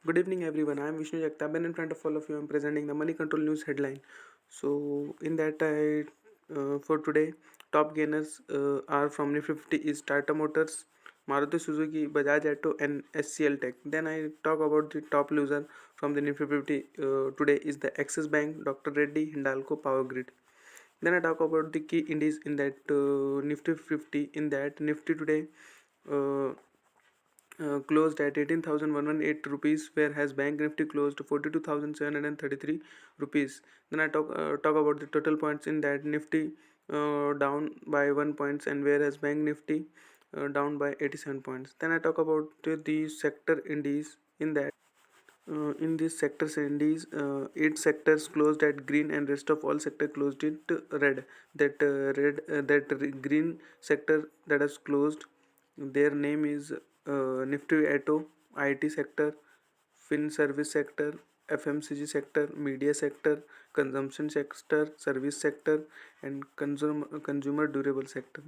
Good evening, everyone. I am Vishnu Jagtap, and in front of all of you, I am presenting the money control news headline. So, in that, for today, top gainers are from Nifty 50 is Tata Motors, Maruti Suzuki, Bajaj Auto, and SCL Tech. Then I talk about the top loser from the Nifty 50 today is the Axis Bank, Dr. Reddy, Hindalco, Power Grid. Then I talk about the key indices in that Nifty 50. In that Nifty today. Uh, closed at 18,118 rupees, whereas Bank Nifty closed 42,733 rupees. Then I talk about the total points in that Nifty down by 1 points, and whereas Bank Nifty down by 87 points. Then I talk about the sector indices in that. In these sectors indices, 8 sectors closed at green and rest of all sector closed it red. Green sector that has closed, their name is Nifty Auto, IT sector, Fin service sector, FMCG sector, media sector, consumption sector, service sector, and consumer durable sector.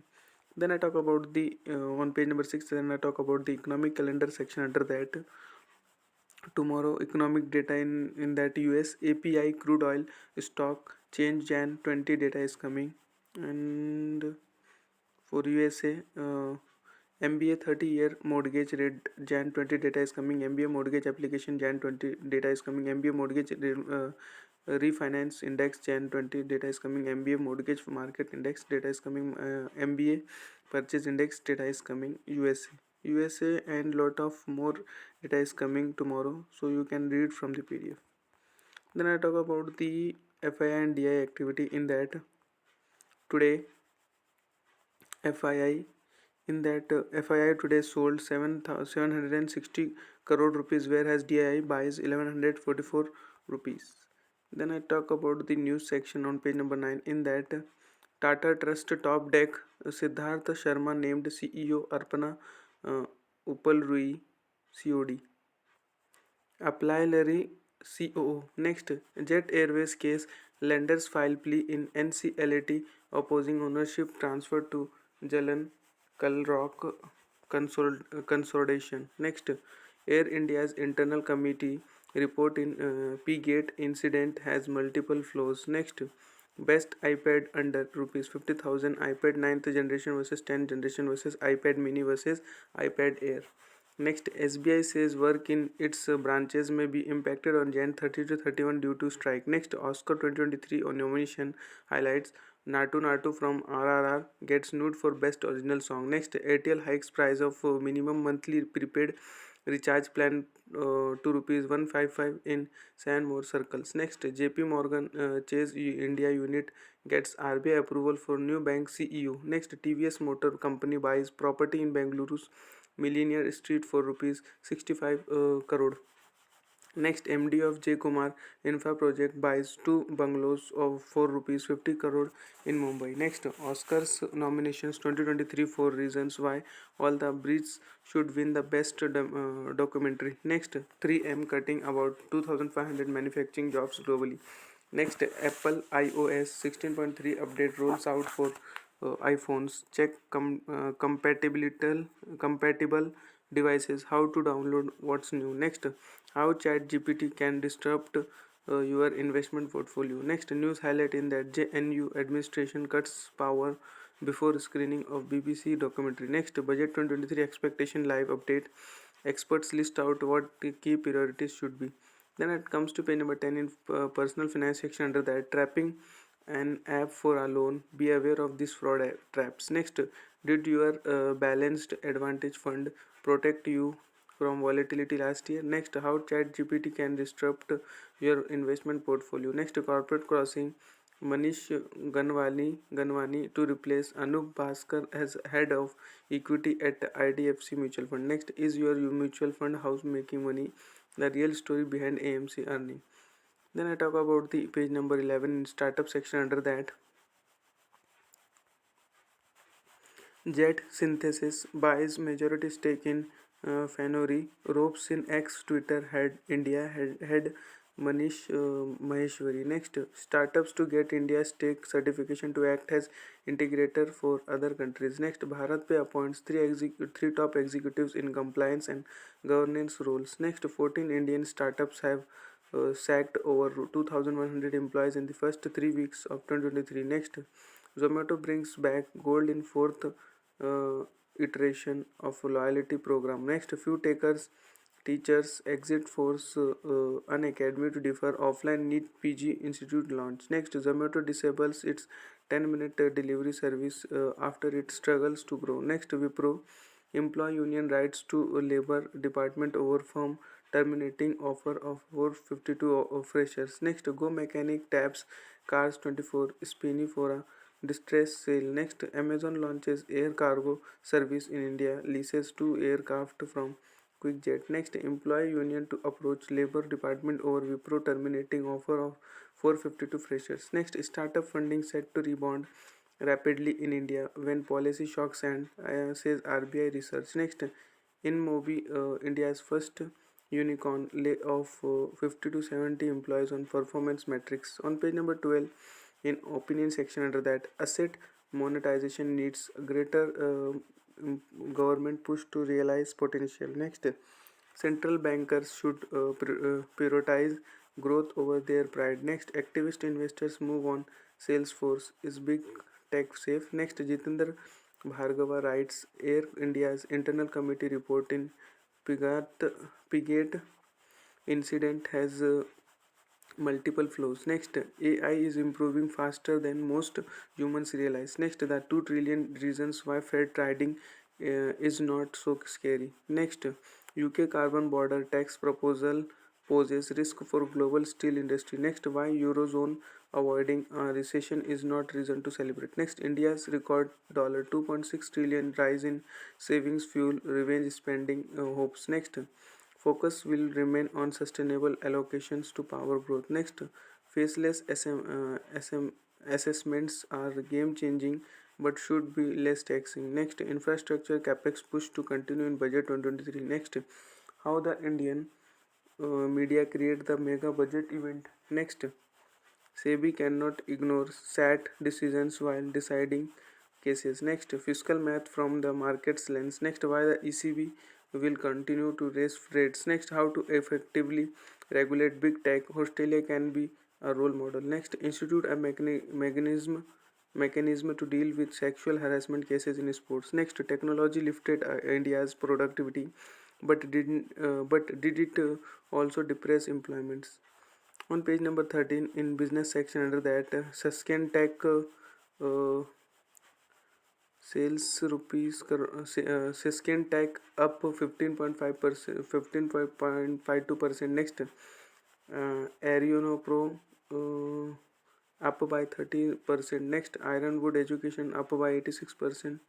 Then I talk about the on page number 6. Then I talk about the economic calendar section. Under that, tomorrow economic data in that US API crude oil stock change Jan 20 data is coming, and for USA MBA 30-year mortgage rate Jan 20 data is coming, MBA mortgage application Jan 20 data is coming, MBA mortgage refinance index Jan 20 data is coming, MBA mortgage market index data is coming, MBA purchase index data is coming, USA, and lot of more data is coming tomorrow, so you can read from the PDF. Then I talk about the FII and DI activity in that today. FII in that FII today sold 760 crore rupees, whereas DII buys 1144 rupees. Then I talk about the news section on page number 9. In that, Tata Trust top deck, Siddhartha Sharma named CEO, Arpana uh, Upalrui COD. Apply Larry COO. Next, Jet Airways case, lenders file plea in NCLAT opposing ownership transfer to Jalan Kalrock consolidation. Next, Air India's internal committee report in P-Gate incident has multiple flaws. Next, best iPad under rupees 50,000, iPad 9th generation versus 10th generation versus iPad mini versus iPad Air. Next, SBI says work in its branches may be impacted on Jan 30 to 31 due to strike. Next, Oscar 2023 on nomination highlights Natu Natu from RRR gets nude for best original song. Next, Airtel hikes price of minimum monthly prepaid recharge plan to rupees 155 in 7 more circles. Next, JP Morgan Chase India unit gets RBI approval for new bank CEO. Next, TVS Motor Company buys property in Bengaluru's Millionaire Street for rupees 65 crore. Next, MD of J Kumar Infra Project buys two bungalows of for rupees 50 crore in Mumbai. Next, Oscars nominations 2023 for reasons why all the breeds should win the best documentary. Next, 3M cutting about 2,500 manufacturing jobs globally. Next, Apple iOS 16.3 update rolls out for iPhones. Check compatible devices. How to download what's new. Next, how ChatGPT can disrupt your investment portfolio. Next, news highlight in that JNU administration cuts power before screening of BBC documentary. Next, budget 2023 expectation live update. Experts list out what the key priorities should be. Then it comes to page number 10 in personal finance section. Under that, trapping an app for a loan. Be aware of these fraud traps. Next, did your balanced advantage fund protect you from volatility last year? Next, how ChatGPT can disrupt your investment portfolio. Next, corporate crossing. Manish Ganwani to replace Anup Bhaskar as head of equity at IDFC Mutual Fund. Next, is your mutual fund house making money? The real story behind AMC earning. Then I talk about the page number 11 in startup section. Under that, Jet Synthesis buys majority stake in Fanori, ropes in ex Twitter head India head Manish Maheshwari. Next, startups to get India's tech certification to act as integrator for other countries. Next, Bharat Pay appoints three top executives in compliance and governance roles. Next, 14 Indian startups have sacked over 2,100 employees in the first 3 weeks of 2023. Next, Zomato brings back gold in fourth iteration of loyalty program. Next, few takers teachers exit force an academy to defer offline NEET PG institute launch. Next, Zomato disables its 10-minute delivery service after it struggles to grow. Next, Wipro employee union writes to Labor Department over firm terminating offer of 452 freshers. Next, Go Mechanic taps Cars 24 Spinny for a distress sale. Next, Amazon launches air cargo service in India, leases two aircraft from QuickJet. Next, employee union to approach Labor Department over Wipro terminating offer of 452 freshers. Next, startup funding set to rebound rapidly in India when policy shocks and says RBI research. Next, in Mobi, India's first unicorn lay off 50 to 70 employees on performance metrics. On page number 12, in opinion section under that, asset monetization needs greater government push to realize potential. Next, central bankers should prioritize growth over their pride. Next, activist investors move on. Salesforce is big tech safe. Next, Jitendra Bhargava writes Air India's internal committee report in Pigate incident has multiple flows. Next, AI is improving faster than most humans realize. Next, the 2 trillion reasons why Fed trading is not so scary. Next, UK carbon border tax proposal poses risk for global steel industry. Next, why Eurozone avoiding a recession is not reason to celebrate. Next, India's record $2.6 trillion rise in savings fuel revenge spending hopes. Next, focus will remain on sustainable allocations to power growth. Next, faceless assessments are game changing but should be less taxing. Next, infrastructure capex push to continue in budget 2023. Next, how the Indian media create the mega budget event. Next, SEBI cannot ignore SAT decisions while deciding cases. Next, fiscal math from the market's lens. Next, why the ECB will continue to raise rates. Next, how to effectively regulate big tech. Australia can be a role model. Next, institute a mechanism to deal with sexual harassment cases in sports. Next, technology lifted India's productivity, but did it also depress employments? On page number 13, in business section under that, Sustain Tech uh, sales rupees Sustain Tech up 15.5%, 15.52%. Next, Ariono Pro up by 30%. Next, Ironwood Education up by 86%.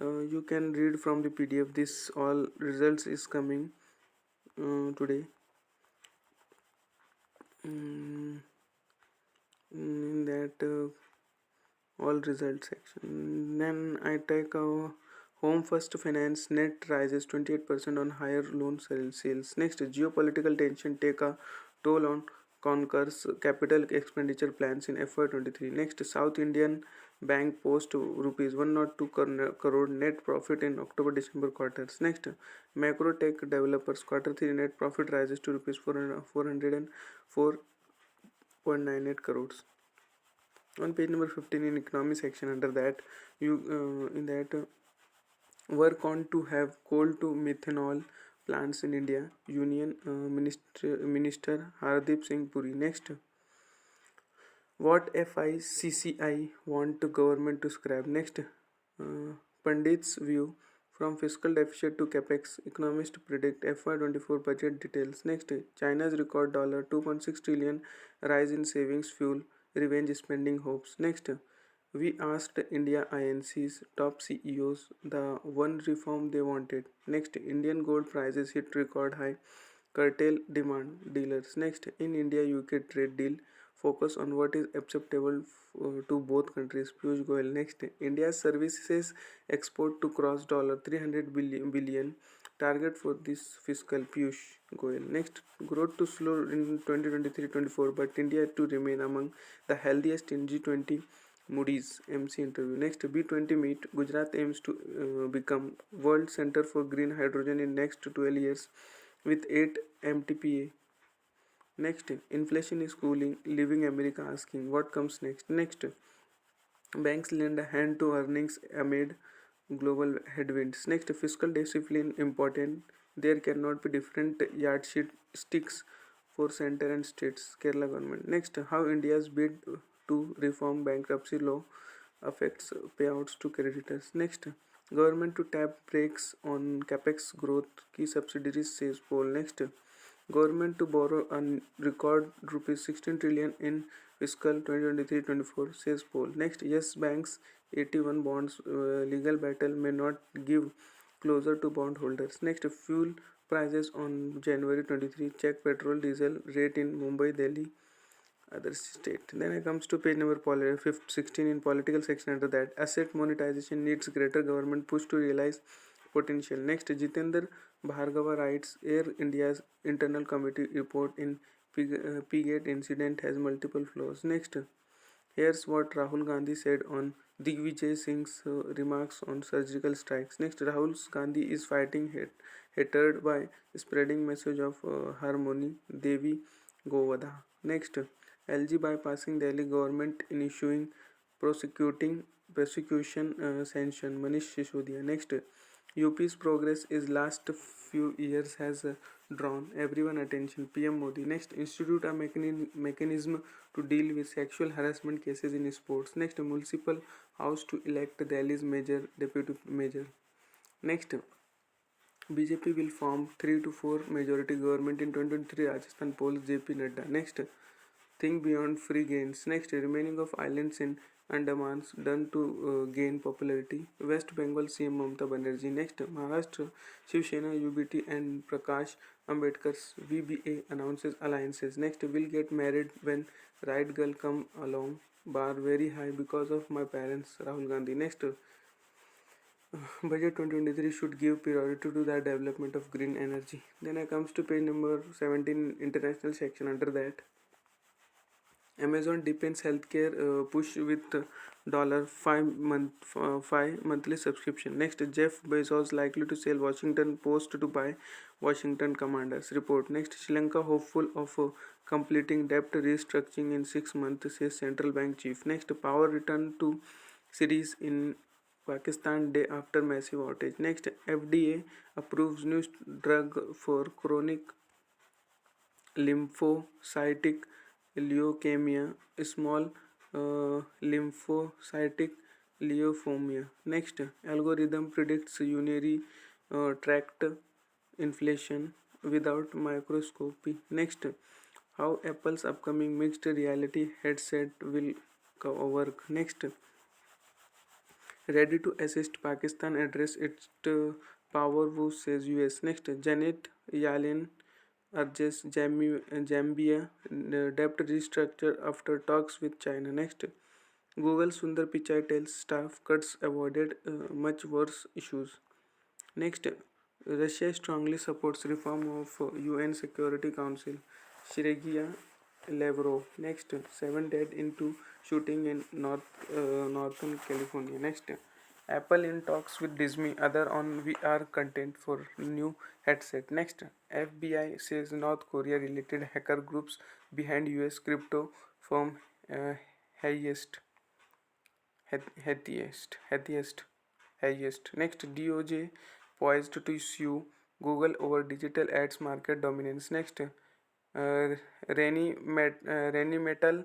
You can read from the PDF. This all results is coming today. In that all results section. Then I take home first finance net rises 28% on higher loan sales. Next, geopolitical tension take a toll on Concor's capital expenditure plans in FY23. Next, South Indian Bank post rupees 102 crore net profit in October-December quarters. Next, macro tech developers quarter 3 net profit rises to rupees 404.98 crores. On page number 15 in economy section under that, you in that work on to have coal to methanol plants in India. Union Minister Hardip Singh Puri. Next, what FICCI want the government to scrap. Next, Pandit's view from fiscal deficit to capex. Economists predict FY24 budget details. Next, China's record $2.6 trillion rise in savings fuel revenge spending hopes. Next, we asked India INC's top CEOs the one reform they wanted. Next, Indian gold prices hit record high, curtail demand dealers. Next, in India UK trade deal, focus on what is acceptable to both countries. Piyush Goyal. Next, India's services export to cross $300 billion target for this fiscal. Piyush. Goel. Next, growth to slow in 2023-24, but India to remain among the healthiest in G20. Moody's MC interview. Next, B20 meet. Gujarat aims to become world center for green hydrogen in next 12 years with 8 MTPA. Next, inflation is cooling, leaving America asking what comes next. Next, banks lend a hand to earnings amid global headwinds. Next, fiscal discipline important. There cannot be different sticks for center and states. Kerala government. Next, how India's bid to reform bankruptcy law affects payouts to creditors. Next, government to tap brakes on capex growth. Key subsidiaries says poll. Next, government to borrow a record rupees 16 trillion in fiscal 2023-24 says poll. Next, yes banks 81 bonds legal battle may not give closer to bondholders. Next, fuel prices on January 23 check petrol diesel rate in Mumbai, Delhi, other state. Then it comes to page number 16 in political section. Under that, asset monetization needs greater government push to realize potential. Next, Jitendra Bhargava writes Air India's internal committee report in P-Gate incident has multiple flaws. Next, here's what Rahul Gandhi said on Digvijay Singh's remarks on surgical strikes. Next, Rahul Gandhi is fighting hatred by spreading message of harmony, Devi Govada. Next, LG bypassing Delhi government in issuing prosecution sanction, Manish Sisodiya. Next, UP's progress is last few years has drawn everyone attention. PM Modi. Next, institute a mechanism to deal with sexual harassment cases in sports. Next, municipal house to elect Delhi's major deputy major. Next, BJP will form 3 to 4 majority government in 2023 Rajasthan polls. JP Nadda. Next, think beyond free gains. Next, remaining of islands in Andamans done to gain popularity. West Bengal CM Mamata Banerjee. Next, Maharashtra Shiv Sena UBT and Prakash Ambedkar's VBA announces alliances. Next, will get married when right girl come along. Bar very high because of my parents. Rahul Gandhi. Next, budget 2023 should give priority to the development of green energy. Then I comes to page number 17 international section. Under that, Amazon depends healthcare push with dollar five monthly subscription. Next, Jeff Bezos likely to sell Washington Post to buy Washington Commanders. Report. Next, Sri Lanka hopeful of completing debt restructuring in 6 months, says central bank chief. Next, power return to cities in Pakistan day after massive outage. Next, FDA approves new drug for chronic lymphocytic leukemia, small lymphocytic leukemia. Next, algorithm predicts urinary tract inflation without microscopy. Next, how Apple's upcoming mixed reality headset will work. Next, ready to assist Pakistan address its power woes, says US. Next, Janet Yellen urges Zambia debt restructure after talks with China. Next, Google Sundar Pichai tells staff cuts avoided much worse issues. Next, Russia strongly supports reform of UN Security Council. Sergei Lavrov. Next, 7 dead into shooting in Northern California. Next, Apple in talks with Disney other on VR content for new headset. Next, FBI says North Korea related hacker groups behind US crypto firm uh, highest, highest. Next, DOJ poised to sue Google over digital ads market dominance. Next, Rainy Metal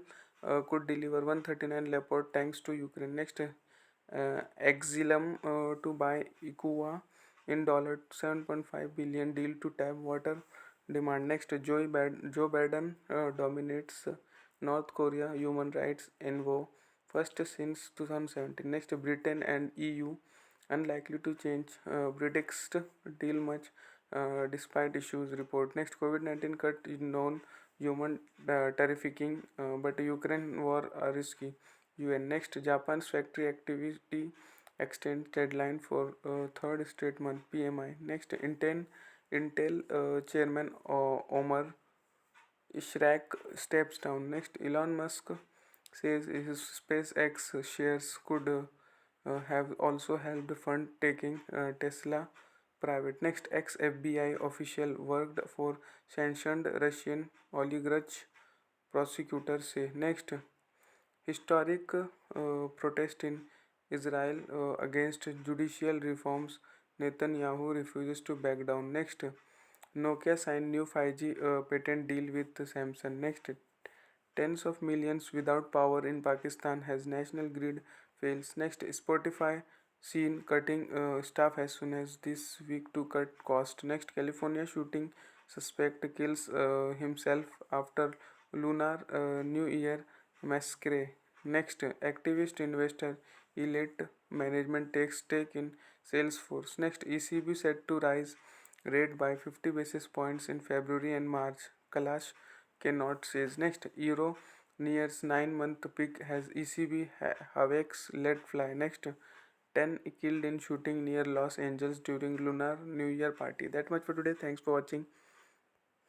could deliver 139 Leopard tanks to Ukraine. Next, Exilum to buy Ikuwa in $7.5 billion deal to tap water demand. Next, Joe Biden dominates North Korea human rights envoy first since 2017. Next, Britain and EU unlikely to change Brexit deal much despite issues. Report. Next, COVID-19 cut in known human trafficking, but Ukraine war are risky. UN. Next, Japan's factory activity extends deadline for third straight month. PMI. Next, Intel Intel chairman Omar Shrek steps down. Next, Elon Musk says his SpaceX shares could have also helped fund taking Tesla private. Next, ex FBI official worked for sanctioned Russian oligarch, prosecutors say. Next, historic protest in Israel against judicial reforms. Netanyahu refuses to back down. Next, Nokia signed new 5G patent deal with Samsung. Next, tens of millions without power in Pakistan has national grid fails. Next, Spotify seen cutting staff as soon as this week to cut cost. Next, California shooting suspect kills himself after Lunar New Year massacre. Next, activist investor elite management takes stake in Salesforce. Next, ECB set to rise rate by 50 basis points in February and March. Kalash cannot says. Next, euro nears 9-month peak has ECB Havex let fly. Next, 10 killed in shooting near Los Angeles during Lunar New Year party. That much for today. Thanks for watching.